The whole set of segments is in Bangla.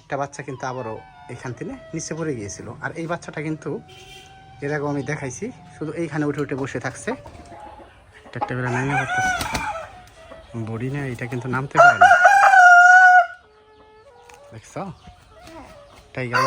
একটা বাচ্চা কিন্তু আবারও এখান থেকে নিচে পড়ে গিয়েছিল, আর এই বাচ্চাটা কিন্তু এর আগেও আমি দেখাইছি, শুধু এইখানে উঠে উঠে বসে থাকছে। একটা বেলা নামে করতেছে বডি না, এটা কিন্তু নামতে পারে না, দেখছ টাইগার।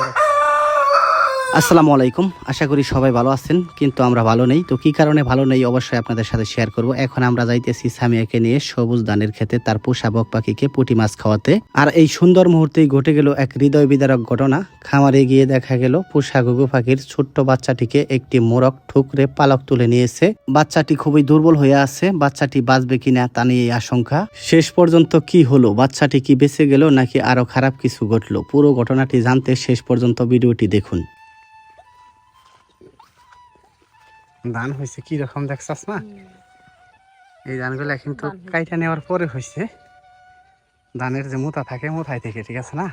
আসসালামু আলাইকুম, আশা করি সবাই ভালো আছেন, কিন্তু আমরা ভালো নেই। তো কি কারণে ভালো নেই অবশ্যই আপনাদের সাথে শেয়ার করব। এখন আমরা যাইতেছি সামিয়াকে নিয়ে সবুজ ধানের খেতে তার পোষা বক পাখিকে পুঁটি মাছ খাওয়াতে। আর এই সুন্দর মুহূর্তেই ঘটে গেল এক হৃদয় বিদারক ঘটনা। খামারে গিয়ে দেখা গেল পোষা ঘুঘু পাখির ছোট্ট বাচ্চাটিকে একটি মোরগ ঠুকরে পালক তুলে নিয়েছে। বাচ্চাটি খুবই দুর্বল হয়ে আছে, বাচ্চাটি বাঁচবে কিনা তা নিয়ে আশঙ্কা। শেষ পর্যন্ত কি হলো, বাচ্চাটি কি বেঁচে গেল নাকি আরো খারাপ কিছু ঘটলো, পুরো ঘটনাটি জানতে শেষ পর্যন্ত ভিডিওটি দেখুন। ধান হয়েছে কি রকম দেখছাস না, এই ধানগুলা কিন্তু কাইটা নেওয়ার পরে হয়েছে। ধানের যে মোতা থাকে মোথায় থেকে, ঠিক আছে না।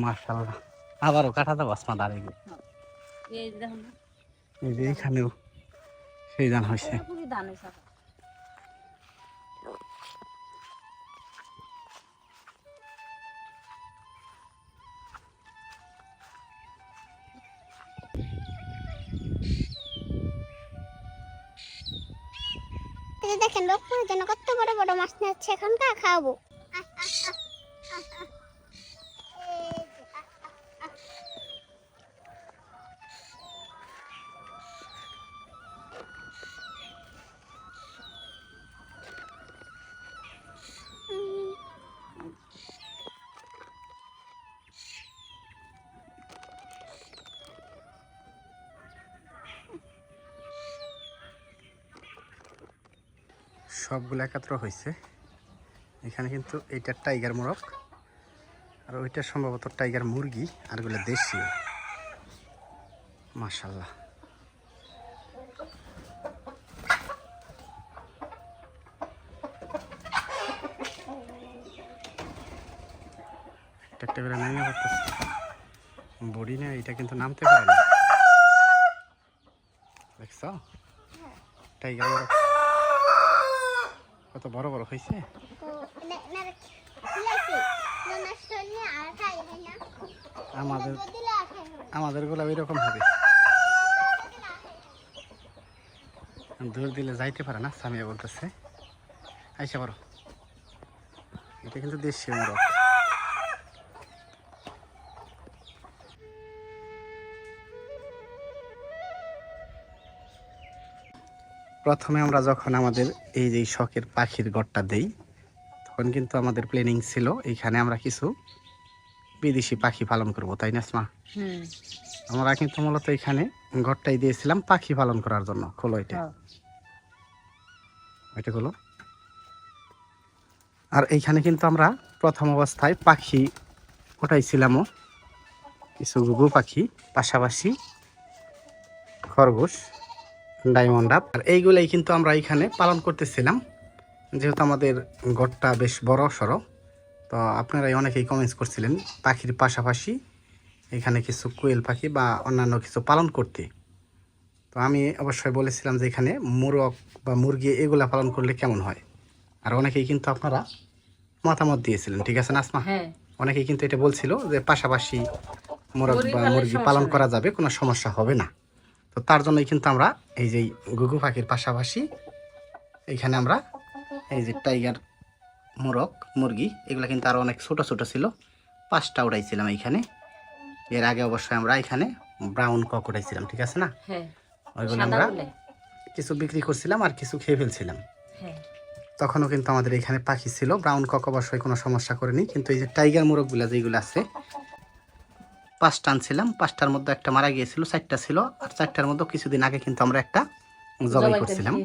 মাশাআল্লাহ, আবারও কাটা দাও আসমা দাঁড়িয়ে, এই যে এইখানেও সেই ধান হয়েছে। দেখেন রকমের জন্য কত বড় বড় মাছ নিচ্ছে, এখনকার খাওয়াবো। সবগুলো একত্র হয়েছে এখানে, কিন্তু এইটা টাইগার মোরগ আর ওইটা সম্ভবত টাইগার মুরগি, আর ওগুলো দেশি। মাশাআল্লাহ, একটা বেলা নামে করতেছে বডি না, এটা কিন্তু নামতে পারে না, দেখছ টাইগার মোরগ কত বড় বড় হয়েছে। আমাদের আমাদের গুলা ওই রকম হবে, দূর দিলে যাইতে পারে না। সামিয়া বলতেছে আইসা বড়, এটা কিন্তু দেশীয় মোরগ। প্রথমে আমরা যখন আমাদের এই যে শখের পাখির ঘরটা দেই, তখন কিন্তু আমাদের প্ল্যানিং ছিল এইখানে আমরা কিছু বিদেশি পাখি পালন করব, তাই না আসমা? আমরা কিন্তু মূলত এখানে ঘরটাই দিয়েছিলাম পাখি পালন করার জন্য। খোলো এটা, এটা খোলো। আর এইখানে কিন্তু আমরা প্রথম অবস্থায় পাখি ওঠাইছিলামও, কিছু ঘুঘু পাখি, পাশাপাশি খরগোশ, ডায়মন্ড আপ, আর এইগুলাই কিন্তু আমরা এখানে পালন করতেছিলাম। যেহেতু আমাদের ঘরটা বেশ বড় সড়ো, তো আপনারাই অনেকেই কমেন্টস করছিলেন পাখির পাশাপাশি এখানে কিছু কোয়েল পাখি বা অন্যান্য কিছু পালন করতে। তো আমি অবশ্যই বলেছিলাম যে এখানে মোরগ বা মুরগি এগুলা পালন করলে কেমন হয়, আর অনেকেই কিন্তু আপনারা মতামত দিয়েছিলেন, ঠিক আছে না আসমা? অনেকেই কিন্তু এটা বলছিল যে পাশাপাশি মোরগ বা মুরগি পালন করা যাবে, কোনো সমস্যা হবে না। তো তার জন্যই কিন্তু আমরা এই যে ঘুঘু পাখির পাশাপাশি এইখানে আমরা এই যে টাইগার মোরগ মুরগি এগুলো কিন্তু আরও অনেক ছোটো ছোটো ছিল, 5টা উঠাইছিলাম এইখানে। এর আগে অবশ্যই আমরা এখানে ব্রাউন কক উঠাইছিলাম, ঠিক আছে না। ওইগুলো আমরা কিছু বিক্রি করছিলাম আর কিছু খেয়ে ফেলছিলাম। তখনও কিন্তু আমাদের এখানে পাখি ছিল। ব্রাউন কক অবশ্যই কোনো সমস্যা করেনি, কিন্তু এই যে টাইগার মোরগগুলো যেগুলো আছে 5টা আনছিলাম, 5টার মধ্যে একটা মারা গিয়েছিল, 4টা ছিল। আর 4টার মধ্যে কিছুদিন আগে কিন্তু আমরা একটা জবাই করছিলাম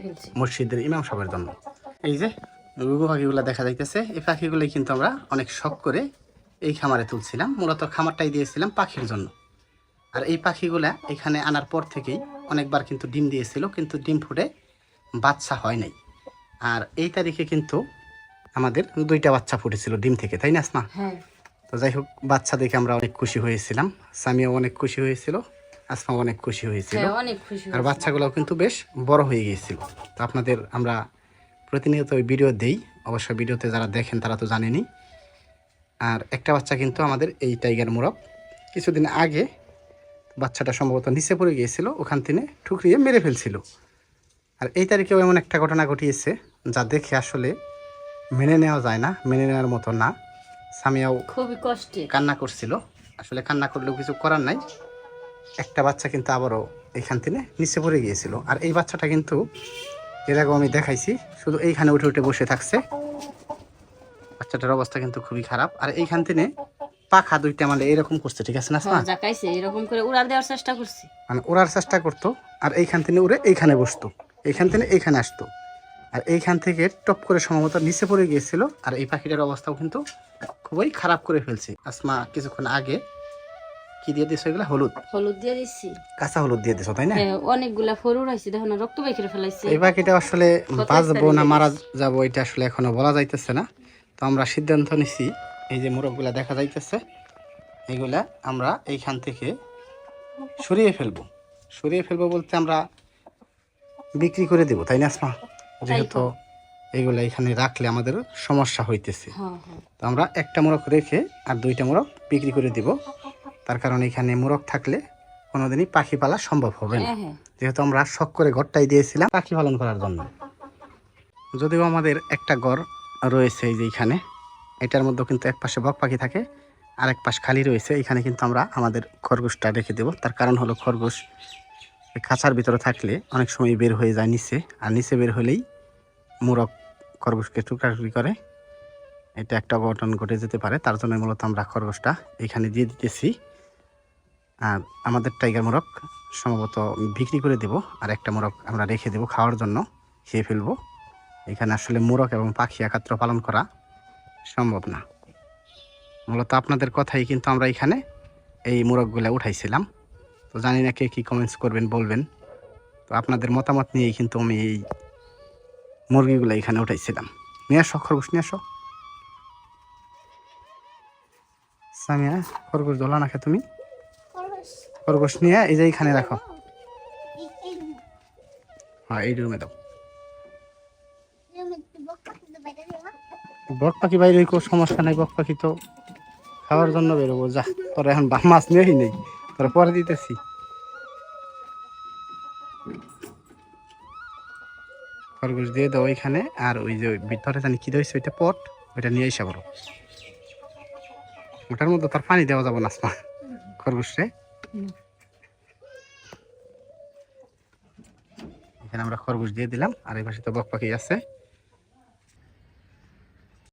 মসজিদের ইমাম সাহেবের জন্য। এই যে ঘুঘু পাখিগুলো দেখা যাইতেছে, এই পাখিগুলোই কিন্তু আমরা অনেক শখ করে এই খামারে তুলছিলাম। মূলত খামারটাই দিয়েছিলাম পাখির জন্য। আর এই পাখিগুলা এখানে আনার পর থেকেই অনেকবার কিন্তু ডিম দিয়েছিল, কিন্তু ডিম ফুটে বাচ্চা হয় নাই। আর এই তারিখে কিন্তু আমাদের 2টা বাচ্চা ফুটেছিল ডিম থেকে, তাই না আসমা? তো যাই হোক, বাচ্চা দেখে আমরা অনেক খুশি হয়েছিলাম, সামিয়াও অনেক খুশি হয়েছিল, আসমা অনেক খুশি হয়েছিল। আর বাচ্চাগুলোও কিন্তু বেশ বড় হয়ে গিয়েছিল। তো আপনাদের আমরা প্রতিনিয়ত ওই ভিডিও দেই, অবশ্য ভিডিওতে যারা দেখেন তারা তো জানেনই। আর একটা বাচ্চা কিন্তু আমাদের এই টাইগার মোরগ কিছুদিন আগে বাচ্চাটা সম্ভবত নিচে পড়ে গিয়েছিল, ওখান থেকে ঠুকরিয়ে মেরে ফেলছিল। আর এই তারিখেও এমন একটা ঘটনা ঘটিয়েছে যা দেখে আসলে মেনে নেওয়া যায় না, মেনে নেওয়ার মতো না। সামিয়াও খুবই কষ্টে কান্না করছিল, আসলে কান্না করলেও কিছু করার নাই। একটা বাচ্চা কিন্তু আবারও এইখান থেকে নিচে পড়ে গিয়েছিল। আর এই বাচ্চাটা কিন্তু এর আগেও আমি দেখাইছি, শুধু এইখানে উঠে উঠে বসে থাকছে। বাচ্চাটার অবস্থা কিন্তু খুবই খারাপ। আর এইখান থেকে পাখা দুইটা মানে এরকম করছে, ঠিক আছে না আসমা? জাকাইছে এরকম করে উড়াল দেওয়ার চেষ্টা করছি। মানে ওড়ার চেষ্টা করতো, আর এইখান থেকে উড়ে এইখানে বসতো, এইখান থেকে এইখানে আসতো, আর এইখান থেকে টপ করে সম্ভবত নিচে পড়ে গিয়েছিল। আর এই পাখিটার অবস্থাও কিন্তু খুবই খারাপ করে ফেলছে। আসমা কিছুক্ষণ আগে কি দিয়ে দিছো এগুলা? হলুদ, হলুদ দিয়ে দিচ্ছি। কাঁচা হলুদ দিয়ে দিছো তাই না? অনেকগুলা ফোর উড়াইছি, দেখো না রক্ত বের করে ফেলাইছে। এই পাখিটা আসলে বাঁচবো না মারা যাবো এটা আসলে এখনো বলা যাইতেছে না। তো আমরা সিদ্ধান্ত নিছি, এই যে মোরগগুলা দেখা যাইতেছে এইগুলা আমরা এইখান থেকে সরিয়ে ফেলবো। সরিয়ে ফেলবো বলতে আমরা বিক্রি করে দেবো, তাই না আসমা? যেহেতু এইগুলা এখানে রাখলে আমাদের সমস্যা হইতেছে, তো আমরা একটা মোরগ রেখে আর দুইটা মোরগ বিক্রি করে দিব। তার কারণ এখানে মোরগ থাকলে কোনোদিনই পাখি পালা সম্ভব হবে না, যেহেতু আমরা শখ করে ঘরটাই দিয়েছিলাম পাখি পালন করার জন্য। যদিও আমাদের একটা ঘর রয়েছে এই যে এখানে, এটার মধ্যে কিন্তু এক পাশে বক পাখি থাকে আর এক পাশ খালি রয়েছে। এখানে কিন্তু আমরা আমাদের খরগোশটা রেখে দেব। তার কারণ হলো খরগোশ খাঁচার ভিতরে থাকলে অনেক সময় বের হয়ে যায় নিচে, আর নিচে বের হলেই মোরগ খরগোশকে টুকরাটুকরি করে, এটা একটা অঘটন ঘটে যেতে পারে। তার জন্য মূলত আমরা খরগোশটা এখানে দিয়ে দিতেছি। আর আমাদের টাইগার মোরগ সম্ভবত বিক্রি করে দেব, আর একটা মোরগ আমরা রেখে দেব খাওয়ার জন্য, খেয়ে ফেলবো। এখানে আসলে মোরগ এবং পাখি একাত্র পালন করা সম্ভব না। মূলত আপনাদের কথাই কিন্তু আমরা এখানে এই মোরগগুলো উঠাইছিলাম। তো জানি না কে কী কমেন্টস করবেন বলবেন। তো আপনাদের মতামত নিয়েই কিন্তু আমি এই মুরগিগুলো এখানে উঠাইছিলাম। নিয়ে আসো খরগোশ, নিয়ে আসো সামিয়া। খরগোশ দোলা নাখে তুমি, খরগোশ নিয়ে এই যে এখানে রাখো। হ্যাঁ এই রুমে দাও। বক পাখি বাইরে কোনো সমস্যা নাই, বক পাখি তো খাওয়ার জন্য বেরোবো। যা তোরা এখন মাছ নিয়েই নেই, তোরা পরে দিতেছি। খরগোশ দিয়ে দাও ওইখানে। আর ওই যে ভিতরে জানি কি দিয়েছে ওইটা পট, ওইটা নিয়ে এসে বড়। ওটার মধ্যে তার পানি দেওয়া যাবো না আসমা, খরগোশে। এখানে আমরা খরগোশ দিয়ে দিলাম, আর এই পাশে তো বক পাখি আছে।